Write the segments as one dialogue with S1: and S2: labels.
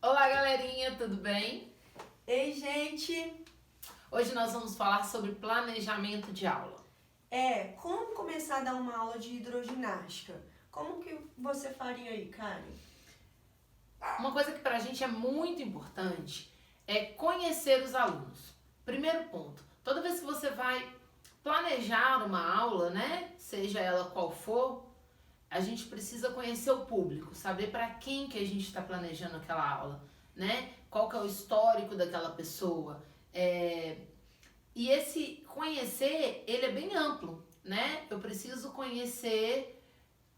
S1: Olá, galerinha, tudo bem?
S2: Ei, gente!
S1: Hoje nós vamos falar sobre planejamento de aula.
S2: Como começar a dar uma aula de hidroginástica? Como que você faria aí, Karen?
S1: Uma coisa que pra gente é muito importante é conhecer os alunos. Primeiro ponto, toda vez que você vai planejar uma aula, né, seja ela qual for, a gente precisa conhecer o público, saber para quem que a gente está planejando aquela aula, né? Qual que é o histórico daquela pessoa. E esse conhecer, ele é bem amplo, né? Eu preciso conhecer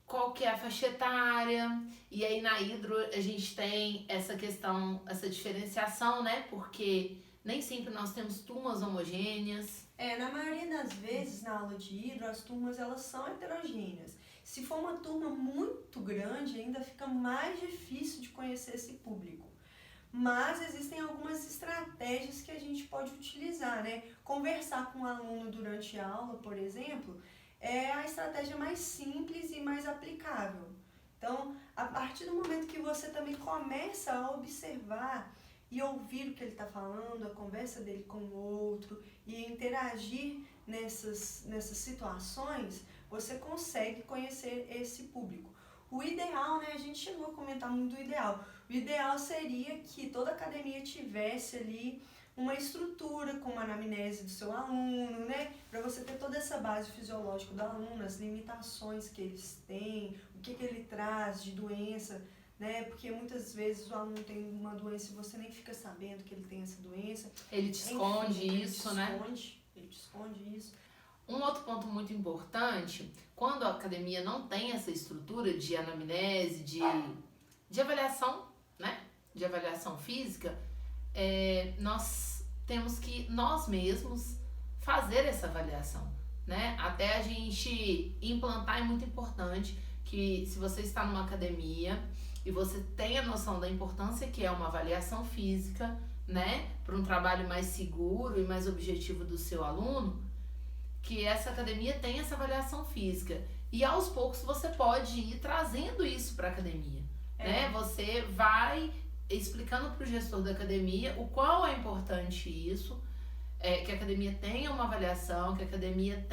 S1: qual que é a faixa etária, e aí na hidro a gente tem essa questão, essa diferenciação, né? Porque nem sempre nós temos turmas homogêneas.
S2: Na maioria das vezes, na aula de hidro, as turmas elas são heterogêneas. Se for uma turma muito grande, ainda fica mais difícil de conhecer esse público. Mas existem algumas estratégias que a gente pode utilizar, né? Conversar com o aluno durante a aula, por exemplo, é a estratégia mais simples e mais aplicável. Então, a partir do momento que você também começa a observar e ouvir o que ele está falando, a conversa dele com o outro e interagir nessas situações, você consegue conhecer esse público. O ideal, né? A gente chegou a comentar muito do ideal. O ideal seria que toda academia tivesse ali uma estrutura com uma anamnese do seu aluno, né? Para você ter toda essa base fisiológica do aluno, as limitações que eles têm, o que ele traz de doença, né? Porque muitas vezes o aluno tem uma doença e você nem fica sabendo que ele tem essa doença.
S1: Ele te esconde isso, né?
S2: Ele te esconde isso.
S1: Um outro ponto muito importante, quando a academia não tem essa estrutura de anamnese, de avaliação, né? De avaliação física, nós temos que nós mesmos fazer essa avaliação, né? Até a gente implantar é muito importante que se você está numa academia e você tem a noção da importância que é uma avaliação física, né? Para um trabalho mais seguro e mais objetivo do seu aluno, que essa academia tem essa avaliação física. E aos poucos você pode ir trazendo isso para a academia, né? Você vai explicando para o gestor da academia o qual é importante isso, que a academia tenha uma avaliação, que a academia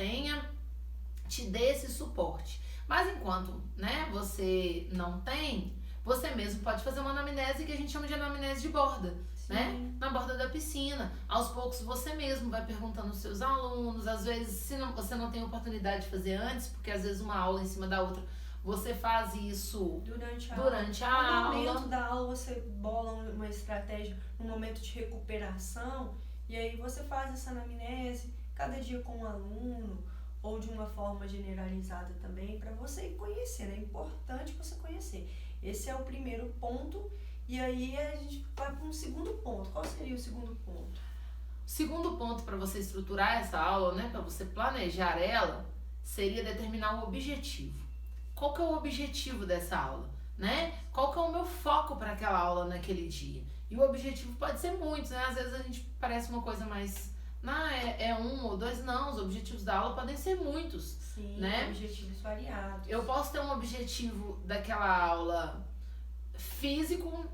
S1: te dê esse suporte. Mas enquanto, né, você não tem, você mesmo pode fazer uma anamnese que a gente chama de anamnese de borda. Né? Na borda da piscina. Aos poucos você mesmo vai perguntando aos seus alunos. Às vezes, se você não tem oportunidade de fazer antes, porque às vezes uma aula em cima da outra, você faz isso durante a aula.
S2: No momento da aula você bola uma estratégia, um momento de recuperação, e aí você faz essa anamnese cada dia com um aluno ou de uma forma generalizada também, para você ir conhecendo. É importante você conhecer. Esse é o primeiro ponto. E aí a gente vai para um segundo ponto. Qual seria o segundo ponto?
S1: O segundo ponto para você estruturar essa aula, né, para você planejar ela, seria determinar o objetivo. Qual que é o objetivo dessa aula, né? Qual que é o meu foco para aquela aula naquele dia? E o objetivo pode ser muitos, né? Às vezes a gente parece uma coisa mais... um ou dois, não. Os objetivos da aula podem ser muitos.
S2: Sim,
S1: né?
S2: Objetivos variados.
S1: Eu posso ter um objetivo daquela aula físico,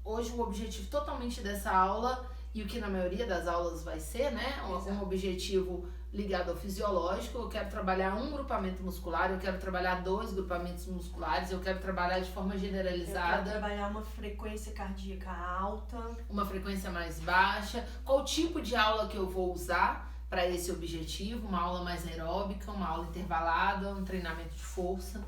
S1: hoje o objetivo totalmente dessa aula, e o que na maioria das aulas vai ser, né? Um objetivo ligado ao fisiológico. Eu quero trabalhar um grupamento muscular, eu quero trabalhar 2 grupamentos musculares, eu quero trabalhar de forma generalizada.
S2: Eu quero trabalhar uma frequência cardíaca alta.
S1: Uma frequência mais baixa. Qual tipo de aula que eu vou usar para esse objetivo? Uma aula mais aeróbica, uma aula intervalada, um treinamento de força,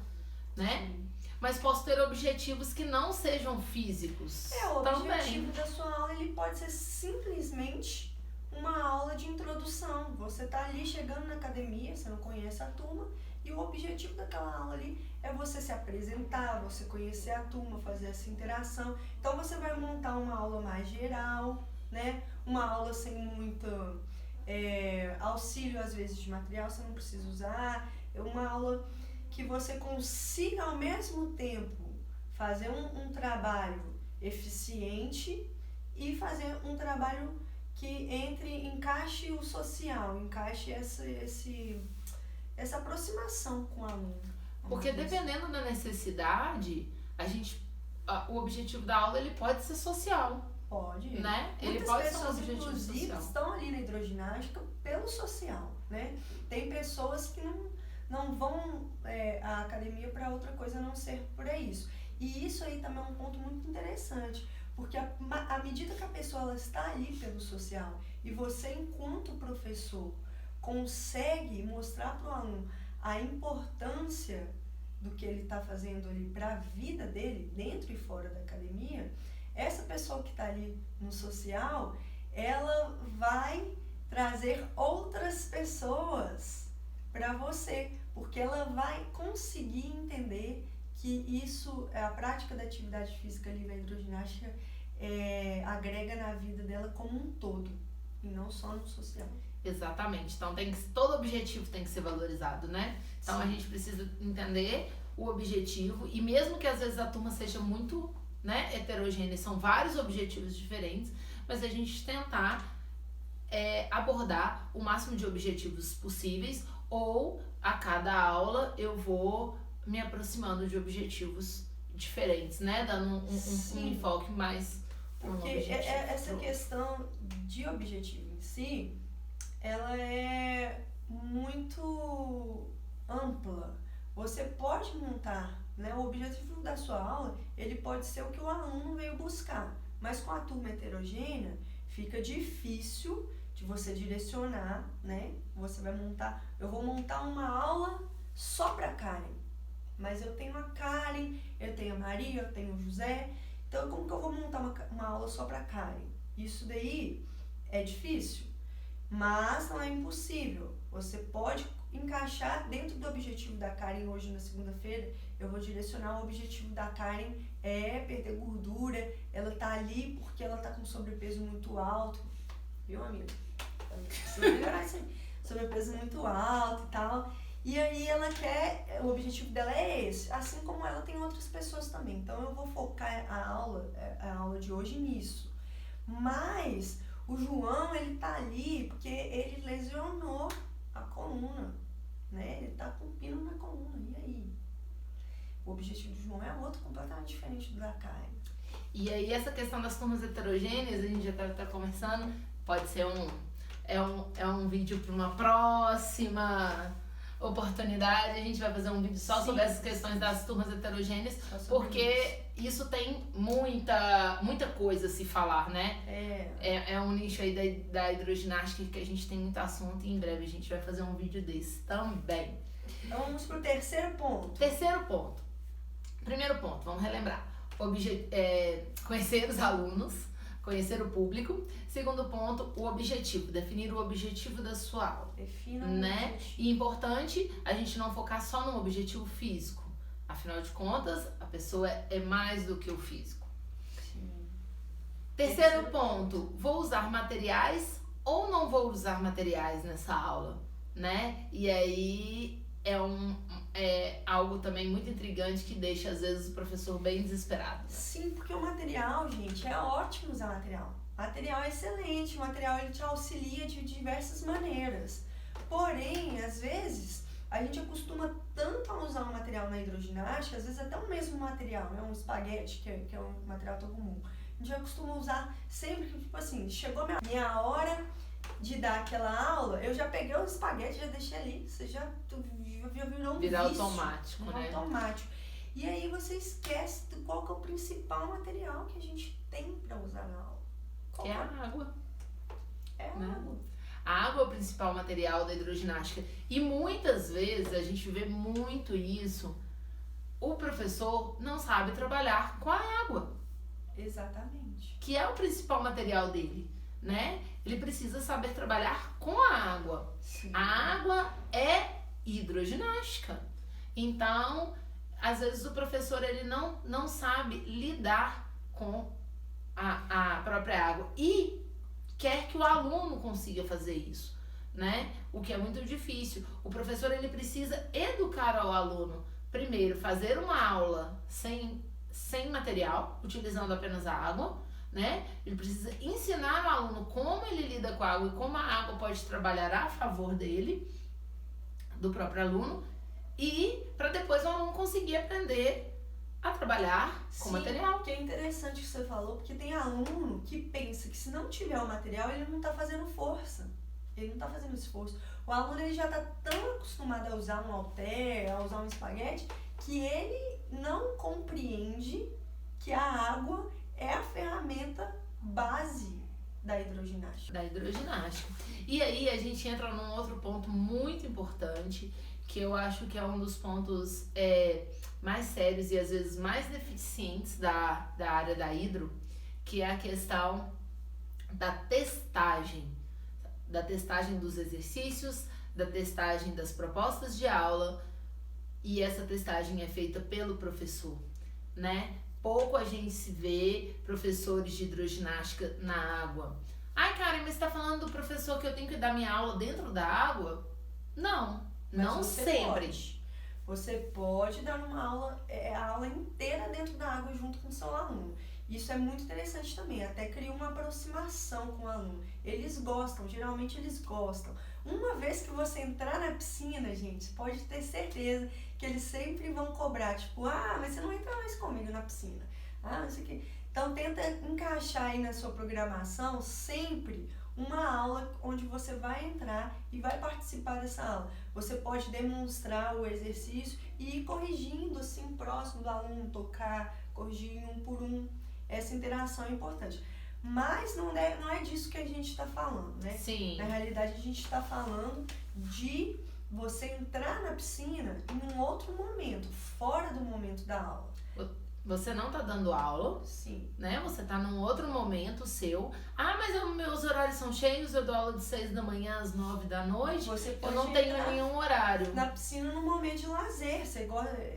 S1: né? Sim. Mas posso ter objetivos que não sejam físicos.
S2: O objetivo da sua aula ele pode ser simplesmente uma aula de introdução. Você está ali chegando na academia, você não conhece a turma, e o objetivo daquela aula ali é você se apresentar, você conhecer a turma, fazer essa interação. Então você vai montar uma aula mais geral, né? Uma aula sem muito auxílio, às vezes, de material, você não precisa usar. É uma aula que você consiga ao mesmo tempo fazer um trabalho eficiente e fazer um trabalho que encaixe o social, encaixe essa aproximação com o aluno.
S1: Porque dependendo da necessidade, a gente o objetivo da aula ele pode ser social,
S2: Pode.
S1: né? Ele
S2: Muitas
S1: pode ser um
S2: pessoas,
S1: objetivo
S2: inclusive,
S1: social.
S2: estão ali na hidroginástica pelo social, né? Tem pessoas que não vão à academia para outra coisa a não ser por isso. E isso aí também é um ponto muito interessante, porque à medida que a pessoa ela está ali pelo social e você, enquanto professor, consegue mostrar para o aluno a importância do que ele está fazendo ali para a vida dele, dentro e fora da academia, essa pessoa que está ali no social, ela vai trazer outras pessoas para você, porque ela vai conseguir entender que isso, a prática da atividade física ali na hidroginástica agrega na vida dela como um todo, e não só no social.
S1: Exatamente. Então todo objetivo tem que ser valorizado, né? Então a gente precisa entender o objetivo, e mesmo que às vezes a turma seja muito, né, heterogênea, são vários objetivos diferentes, mas a gente tentar abordar o máximo de objetivos possíveis, ou a cada aula eu vou me aproximando de objetivos diferentes, né? Dando um enfoque mais para um objetivo.
S2: Porque essa questão de objetivo em si, ela é muito ampla. Você pode montar, né? O objetivo da sua aula, ele pode ser o que o aluno veio buscar, mas com a turma heterogênea, fica difícil de você direcionar, né? Você vai montar, eu vou montar uma aula só para Karen, mas eu tenho a Karen, eu tenho a Maria, eu tenho o José, então como que eu vou montar uma aula só para Karen? Isso daí é difícil, mas não é impossível. Você pode encaixar dentro do objetivo da Karen. Hoje na segunda-feira eu vou direcionar o objetivo da Karen perder gordura, ela tá ali porque ela tá com sobrepeso muito alto, viu, amiga? Precisa melhorar isso aí. Sobrepeso muito alto e tal. E aí ela quer, o objetivo dela é esse, assim como ela tem outras pessoas também. Então eu vou focar a aula de hoje nisso. Mas o João, ele tá ali porque ele lesionou a coluna, né? Ele tá com pino na coluna, e aí? O objetivo do João é outro, completamente diferente do da Karen.
S1: E aí essa questão das turmas heterogêneas, a gente já tá conversando, pode ser um vídeo para uma próxima oportunidade. A gente vai fazer um vídeo só sobre essas questões das turmas heterogêneas, porque isso tem muita coisa a se falar, né? É um nicho aí da hidroginástica que a gente tem muito assunto, e em breve a gente vai fazer um vídeo desse também.
S2: Então vamos pro terceiro ponto.
S1: Primeiro ponto, vamos relembrar. Conhecer os alunos, conhecer o público. Segundo ponto, o objetivo, definir o objetivo da sua aula.
S2: Defina
S1: né?
S2: objetivo.
S1: E importante a gente não focar só no objetivo físico. Afinal de contas, a pessoa é mais do que o físico.
S2: Sim.
S1: Terceiro ponto, vou usar materiais ou não vou usar materiais nessa aula, né? E aí é algo também muito intrigante que deixa às vezes o professor bem desesperado. Né?
S2: Sim, porque o material, gente, é ótimo usar material. Material é excelente, o material ele te auxilia de diversas maneiras. Porém, às vezes, a gente acostuma tanto a usar um material na hidroginástica, às vezes até o mesmo material, né? Um espaguete, que é um material tão comum. A gente acostuma usar sempre que, tipo assim, chegou minha hora de dar aquela aula, eu já peguei o espaguete, já deixei ali, você já virou um
S1: Vira
S2: vício,
S1: automático, né?
S2: Automático. E aí você esquece de qual que é o principal material que a gente tem para usar na aula.
S1: Que é a água.
S2: É a
S1: né?
S2: água.
S1: A água é o principal material da hidroginástica. E muitas vezes a gente vê muito isso. O professor não sabe trabalhar com a água.
S2: Exatamente.
S1: Que é o principal material dele, né? Ele precisa saber trabalhar com a água.
S2: Sim.
S1: A água é hidroginástica. Então, às vezes o professor ele não sabe lidar com a própria água e quer que o aluno consiga fazer isso, né? O que é muito difícil. O professor ele precisa educar ao aluno. Primeiro, fazer uma aula sem material, utilizando apenas a água, né? Ele precisa ensinar ao aluno como ele lida com a água e como a água pode trabalhar a favor dele, do próprio aluno, e para depois o aluno conseguir aprender a trabalhar com material.
S2: Que é interessante que você falou, porque tem aluno que pensa que se não tiver o material, ele não está fazendo força. Ele não está fazendo esforço. O aluno ele já está tão acostumado a usar um halter, a usar um espaguete, que ele não compreende que a água é a ferramenta base da hidroginástica.
S1: E aí a gente entra num outro ponto muito importante, que eu acho que é um dos pontos mais sérios e às vezes mais deficientes da área da hidro, que é a questão da testagem dos exercícios, da testagem das propostas de aula, e essa testagem é feita pelo professor, né? Pouco a gente se vê professores de hidroginástica na água. Ai, Karen, mas você tá falando do professor que eu tenho que dar minha aula dentro da água? Não, não sempre.
S2: Você pode dar uma aula, a aula inteira dentro da água junto com o seu aluno. Isso é muito interessante também, até cria uma aproximação com o aluno. Eles gostam, geralmente eles gostam. Uma vez que você entrar na piscina, gente, pode ter certeza que eles sempre vão cobrar, tipo, mas você não entra mais comigo na piscina. Não sei o quê. Então tenta encaixar aí na sua programação sempre uma aula onde você vai entrar e vai participar dessa aula. Você pode demonstrar o exercício e ir corrigindo assim próximo do aluno, tocar, corrigir um por um. Essa interação é importante. Mas não é disso que a gente está falando, né?
S1: Sim.
S2: Na realidade, a gente está falando de você entrar na piscina em um outro momento, fora do momento da aula.
S1: Você não tá dando aula,
S2: sim,
S1: né? Você tá num outro momento seu. Mas meus horários são cheios, eu dou aula de 6 da manhã às 9 da noite.
S2: Você pode
S1: eu não tenho nenhum horário.
S2: Na piscina no momento de lazer.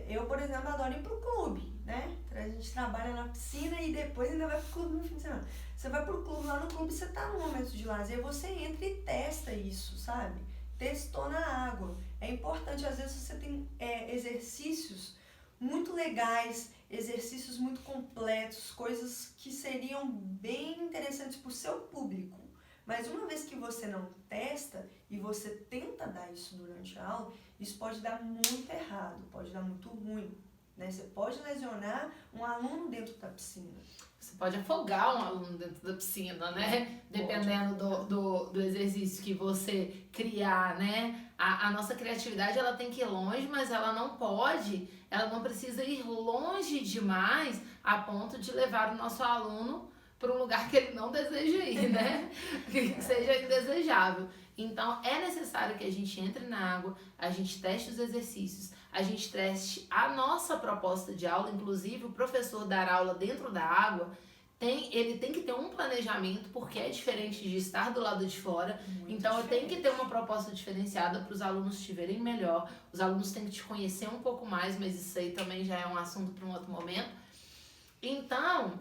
S2: Eu, por exemplo, adoro ir pro clube, né? A gente trabalha na piscina e depois ainda vai pro clube no fim de semana. Você vai pro clube, lá no clube você tá no momento de lazer, você entra e testa isso, sabe? Testou na água. É importante, às vezes você tem exercícios muito legais, exercícios muito completos, coisas que seriam bem interessantes para o seu público. Mas uma vez que você não testa e você tenta dar isso durante a aula, isso pode dar muito errado, pode dar muito ruim, né? Você pode lesionar um aluno dentro da piscina.
S1: Você pode afogar um aluno dentro da piscina, né? Dependendo do exercício que você criar, né? A nossa criatividade, ela tem que ir longe, mas ela não precisa ir longe demais a ponto de levar o nosso aluno para um lugar que ele não deseja ir, né? Que seja indesejável. Então, é necessário que a gente entre na água, a gente teste os exercícios, a gente teste a nossa proposta de aula, inclusive o professor dar aula dentro da água, ele tem que ter um planejamento, porque é diferente de estar do lado de fora. Muito então, eu tenho que ter uma proposta diferenciada para os alunos te verem melhor, os alunos têm que te conhecer um pouco mais, mas isso aí também já é um assunto para um outro momento. Então,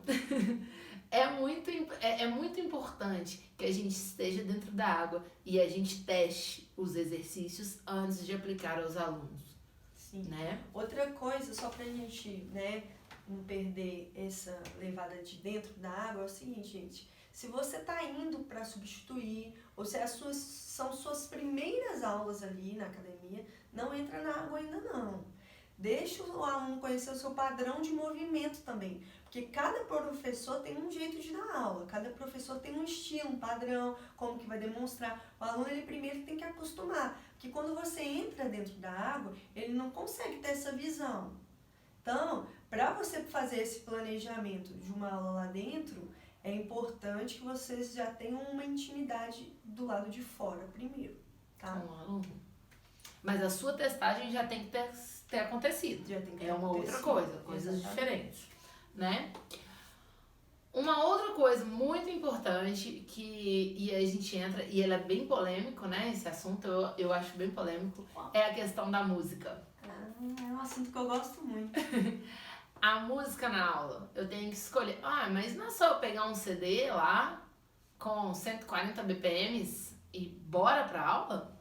S1: é muito importante que a gente esteja dentro da água e a gente teste os exercícios antes de aplicar aos alunos.
S2: Sim.
S1: Né?
S2: Outra coisa, só pra gente, né, não perder essa levada de dentro da água, é o seguinte, gente. Se você tá indo para substituir, ou se são suas primeiras aulas ali na academia, não entra na água ainda não. Deixa o aluno conhecer o seu padrão de movimento também. Porque cada professor tem um jeito de dar aula, cada professor tem um estilo, um padrão, como que vai demonstrar. O aluno, ele primeiro tem que acostumar. Porque quando você entra dentro da água, ele não consegue ter essa visão. Então, para você fazer esse planejamento de uma aula lá dentro, é importante que vocês já tenham uma intimidade do lado de fora primeiro, tá?
S1: Com o aluno. Mas a sua testagem já tem que ter acontecido.
S2: Já tem que ter
S1: É uma
S2: acontecido.
S1: outra coisa, coisas diferentes, né? Uma outra coisa muito importante e a gente entra, e ele é bem polêmico, né? Esse assunto eu acho bem polêmico, é a questão da música.
S2: É um assunto que eu gosto muito.
S1: A música na aula, eu tenho que escolher. Mas não é só eu pegar um CD lá com 140 BPMs e bora pra aula?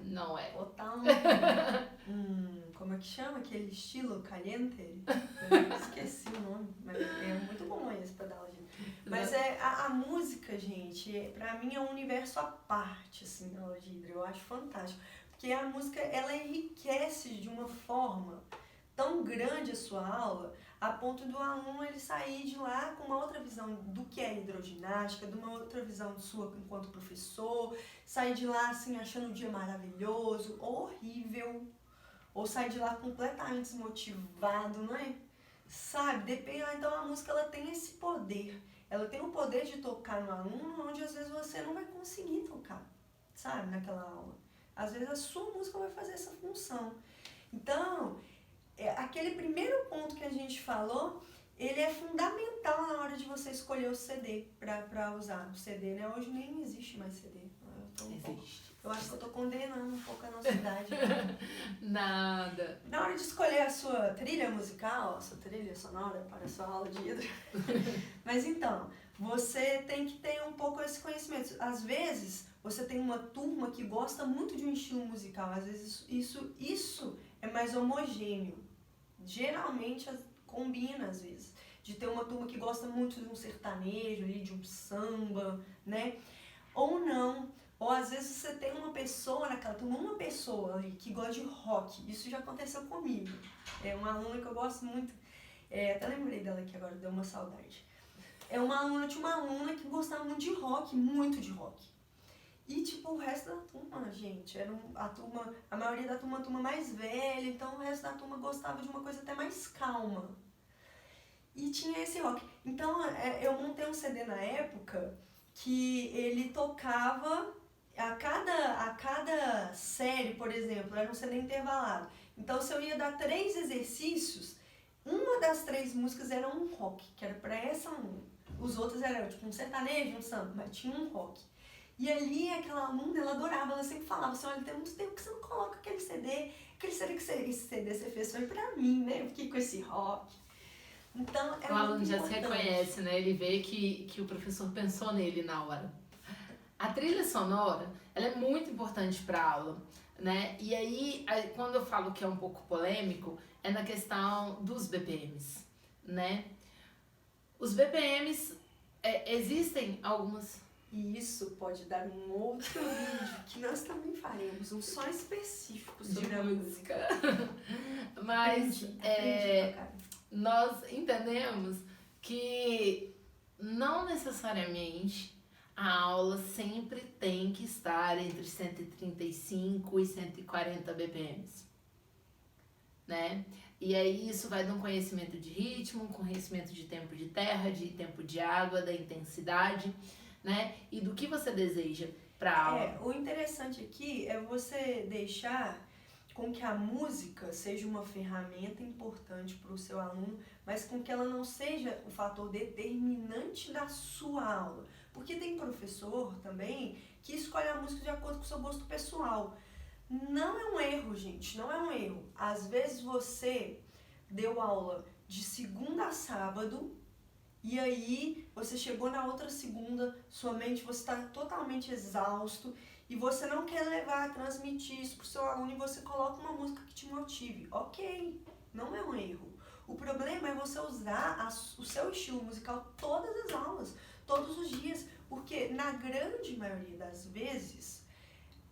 S1: Não é.
S2: Botar como é que chama aquele estilo caliente? Eu esqueci o nome, mas é muito bom esse pra dar aula de... Mas a música, gente, pra mim é um universo à parte, assim, na aula de hidro. Eu acho fantástico. Porque a música, ela enriquece de uma forma tão grande a sua aula, a ponto do aluno ele sair de lá com uma outra visão do que é hidroginástica, de uma outra visão sua enquanto professor, sair de lá assim achando o dia maravilhoso, horrível, ou sair de lá completamente desmotivado, não é? Sabe? Depende, então a música ela tem esse poder. Ela tem o poder de tocar no aluno onde às vezes você não vai conseguir tocar, sabe? Naquela aula. Às vezes a sua música vai fazer essa função. Então, aquele primeiro ponto que a gente falou, ele é fundamental na hora de você escolher o CD para usar. O CD, né? Hoje nem existe mais CD. Eu acho que eu tô condenando um pouco a nossa idade.
S1: Nada.
S2: Na hora de escolher a sua trilha musical, a sua trilha sonora para a sua aula de hidro. Mas então, você tem que ter um pouco esse conhecimento. Às vezes, você tem uma turma que gosta muito de um estilo musical. Às vezes, isso é mais homogêneo. Geralmente, combina, às vezes. De ter uma turma que gosta muito de um sertanejo, de um samba, né? Ou não. Ou às vezes você tem uma pessoa naquela turma, uma pessoa ali que gosta de rock. Isso já aconteceu comigo. É uma aluna que eu gosto muito. Até lembrei dela aqui agora, deu uma saudade. Tinha uma aluna que gostava muito de rock, muito de rock. E tipo, o resto da turma, gente, a maioria da turma, uma turma mais velha, então o resto da turma gostava de uma coisa até mais calma. E tinha esse rock. Então eu montei um CD na época que ele tocava a cada série, por exemplo, era um CD intervalado. Então, se eu ia dar 3 exercícios, uma das 3 músicas era um rock, que era pra essa aluna. Os outros eram tipo um sertanejo, um samba, mas tinha um rock. E ali, aquela aluna, ela adorava, ela sempre falava assim, olha, tem muito tempo que você não coloca aquele CD que esse CD você fez foi pra mim, né? Eu fiquei com esse rock. Então,
S1: o aluno já se reconhece, né? Ele vê que o professor pensou nele na hora. A trilha sonora, ela é muito importante para a aula, né? E aí, quando eu falo que é um pouco polêmico, é na questão dos BPMs, né? Os BPMs, existem algumas...
S2: E isso pode dar um outro vídeo que nós também faremos, um só específico sobre a música.
S1: Mas nós entendemos que não necessariamente a aula sempre tem que estar entre 135 e 140 BPMs, né? E aí isso vai de um conhecimento de ritmo, conhecimento de tempo de terra, de tempo de água, da intensidade, né? E do que você deseja para a aula.
S2: O interessante aqui é você deixar com que a música seja uma ferramenta importante para o seu aluno, mas com que ela não seja o fator determinante da sua aula. Porque tem professor também que escolhe a música de acordo com o seu gosto pessoal. Não é um erro, gente, não é um erro. Às vezes você deu aula de segunda a sábado e aí você chegou na outra segunda, sua mente, você está totalmente exausto e você não quer transmitir isso para o seu aluno e você coloca uma música que te motive. Ok, não é um erro. O problema é você usar o seu estilo musical todas as aulas, todos os dias, porque na grande maioria das vezes,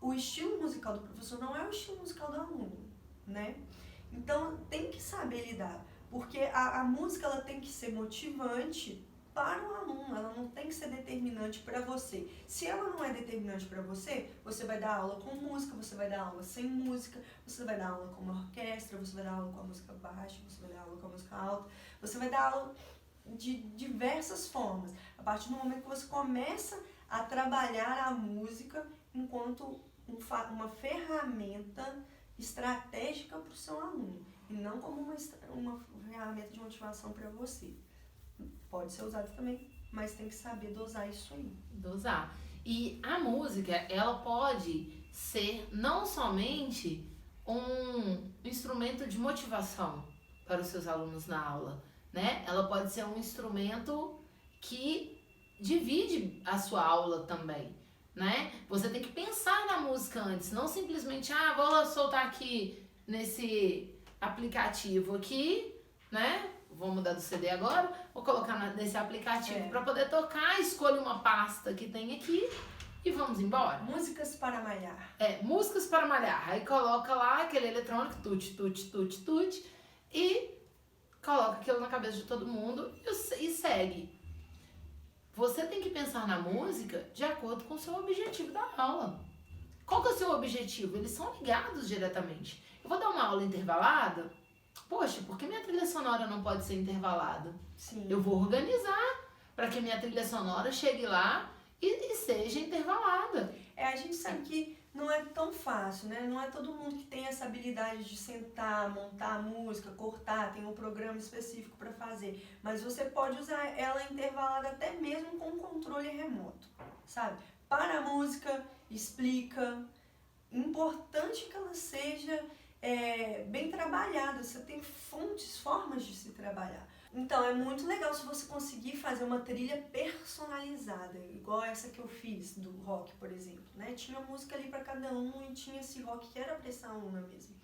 S2: o estilo musical do professor não é o estilo musical do aluno, né? Então, tem que saber lidar, porque a música ela tem que ser motivante para o aluno, ela não tem que ser determinante para você. Se ela não é determinante para você, você vai dar aula com música, você vai dar aula sem música, você vai dar aula com uma orquestra, você vai dar aula com a música baixa, você vai dar aula com a música alta, você vai dar aula de diversas formas. A partir do momento que você começa a trabalhar a música enquanto uma ferramenta estratégica para o seu aluno, e não como uma ferramenta de motivação para você. Pode ser usado também, mas tem que saber dosar isso aí.
S1: Dosar. E a música, ela pode ser não somente um instrumento de motivação para os seus alunos na aula, né? Ela pode ser um instrumento que divide a sua aula também, né? Você tem que pensar na música antes, não simplesmente, vou soltar aqui nesse aplicativo aqui, né? Vou mudar do CD agora, vou colocar nesse aplicativo para poder tocar, escolho uma pasta que tem aqui e vamos embora.
S2: Músicas para malhar.
S1: Músicas para malhar. Aí coloca lá aquele eletrônico, tut, tut, tut, tut, e coloca aquilo na cabeça de todo mundo e segue. Você tem que pensar na música de acordo com o seu objetivo da aula. Qual que é o seu objetivo? Eles são ligados diretamente. Eu vou dar uma aula intervalada? Poxa, por que minha trilha sonora não pode ser intervalada?
S2: Sim.
S1: Eu vou organizar para que minha trilha sonora chegue lá e seja intervalada.
S2: A gente sabe que não é tão fácil, né? Não é todo mundo que tem essa habilidade de sentar, montar a música, cortar, tem um programa específico para fazer. Mas você pode usar ela intervalada até mesmo com controle remoto, sabe? Para a música, explica. Importante que ela seja bem trabalhada. Você tem formas de se trabalhar. Então, é muito legal se você conseguir fazer uma trilha personalizada, igual essa que eu fiz do rock, por exemplo, né? Tinha música ali para cada um e tinha esse rock que era para essa aluna mesmo.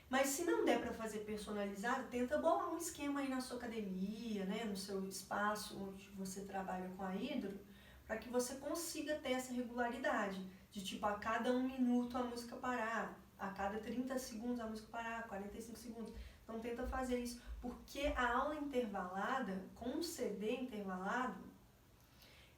S2: Mas se não der para fazer personalizado, tenta bolar um esquema aí na sua academia, né? No seu espaço onde você trabalha com a hidro, para que você consiga ter essa regularidade, de tipo, a cada 1 minuto a música parar, a cada 30 segundos a música parar, 45 segundos. Então tenta fazer isso, porque a aula intervalada, com um CD intervalado,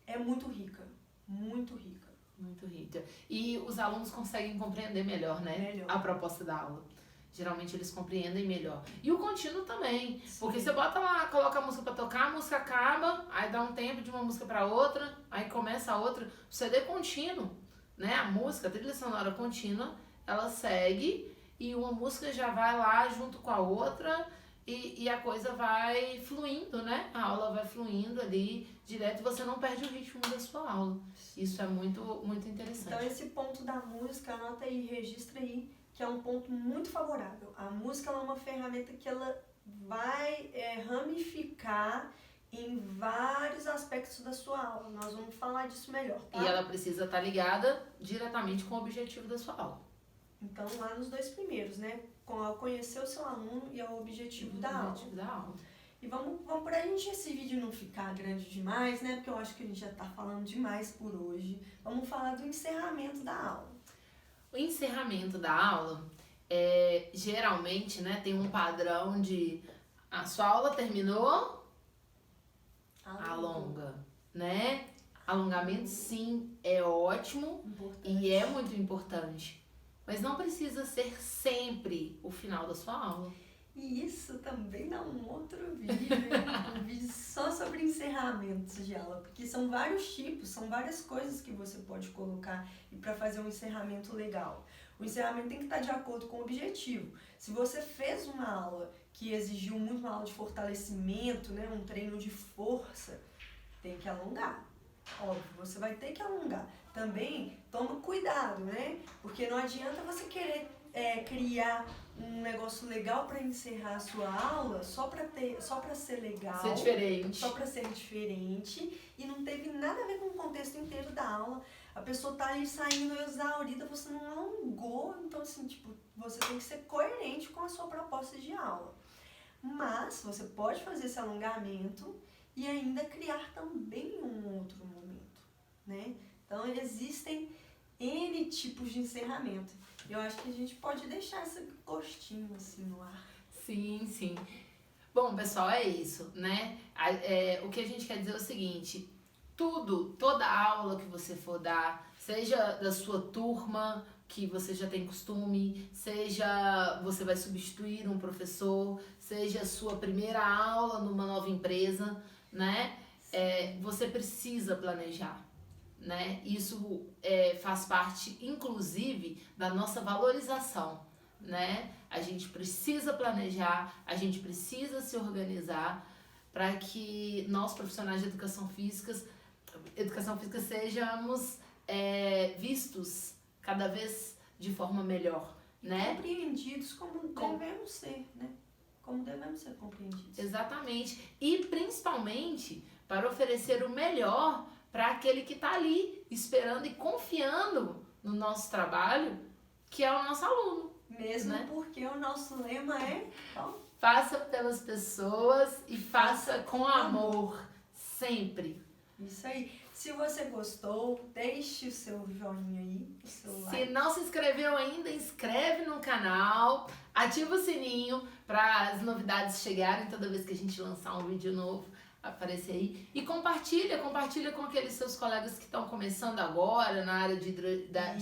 S2: é muito rica, muito rica.
S1: Muito rica. E os alunos conseguem compreender melhor, né? A proposta da aula. Geralmente eles compreendem melhor. E o contínuo também. Sim. Porque você bota lá, coloca a música pra tocar, a música acaba, aí dá um tempo de uma música pra outra, aí começa a outra. O CD contínuo, né? A música, a trilha sonora contínua, ela segue e uma música já vai lá junto com a outra e a coisa vai fluindo, né? A aula vai fluindo ali direto e você não perde o ritmo da sua aula. Isso é muito, muito interessante.
S2: Então esse ponto da música, anota aí, registra aí, que é um ponto muito favorável. A música é uma ferramenta que ela vai ramificar em vários aspectos da sua aula. Nós vamos falar disso melhor, tá?
S1: E ela precisa estar ligada diretamente com o objetivo da sua aula.
S2: Então, lá nos 2 primeiros, né? Ao conhecer o seu aluno e ao objetivo da aula. E vamos pra gente esse vídeo não ficar grande demais, né? Porque eu acho que a gente já tá falando demais por hoje. Vamos falar do encerramento da aula.
S1: O encerramento da aula, geralmente, né, tem um padrão de a sua aula terminou, alonga, né? Alongamento, sim, é ótimo. Importante. E é muito importante. Mas não precisa ser sempre o final da sua aula.
S2: E isso também dá um outro vídeo, um vídeo só sobre encerramentos de aula, porque são vários tipos, são várias coisas que você pode colocar e para fazer um encerramento legal. O encerramento tem que estar de acordo com o objetivo. Se você fez uma aula que exigiu muito uma aula de fortalecimento, né, um treino de força, tem que alongar. Óbvio, você vai ter que alongar. Também toma cuidado, né? Porque não adianta você querer criar um negócio legal para encerrar a sua aula só para ser legal,
S1: ser diferente.
S2: Só para ser diferente e não teve nada a ver com o contexto inteiro da aula. A pessoa tá ali saindo exaurida, você não alongou, então assim, tipo, você tem que ser coerente com a sua proposta de aula. Mas você pode fazer esse alongamento e ainda criar também um outro momento, né? Então, existem N tipos de encerramento. Eu acho que a gente pode deixar esse gostinho assim no ar.
S1: Sim, sim. Bom, pessoal, é isso, né? O que a gente quer dizer é o seguinte: toda aula que você for dar, seja da sua turma, que você já tem costume, seja você vai substituir um professor, seja a sua primeira aula numa nova empresa, né? Você precisa planejar, né? Isso faz parte, inclusive, da nossa valorização, né? A gente precisa planejar, a gente precisa se organizar para que nós, profissionais de educação física, sejamos vistos cada vez de forma melhor, né?
S2: Compreendidos como devemos ser, né? Como devemos ser compreendidos.
S1: Exatamente. E principalmente para oferecer o melhor para aquele que está ali esperando e confiando no nosso trabalho, que é o nosso aluno.
S2: Mesmo, né? Porque o nosso lema é...
S1: Faça pelas pessoas e faça com amor. Sempre.
S2: Isso aí. Se você gostou, deixe o seu joinha aí, o seu like.
S1: Se não se inscreveu ainda, inscreve no canal, ativa o sininho para as novidades chegarem toda vez que a gente lançar um vídeo novo, aparecer aí. E compartilha com aqueles seus colegas que estão começando agora na área de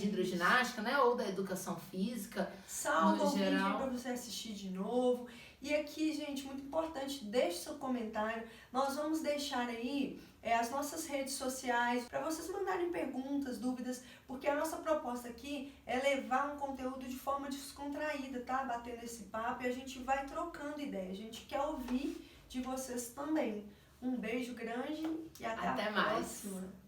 S1: hidroginástica, né? Ou da educação física.
S2: Salva o vídeo para você assistir de novo. E aqui, gente, muito importante, deixe seu comentário. Nós vamos deixar aí as nossas redes sociais para vocês mandarem perguntas, dúvidas, porque a nossa proposta aqui é levar um conteúdo de forma descontraída, tá? Batendo esse papo e a gente vai trocando ideia. A gente quer ouvir de vocês também. Um beijo grande e até a
S1: mais.
S2: próxima.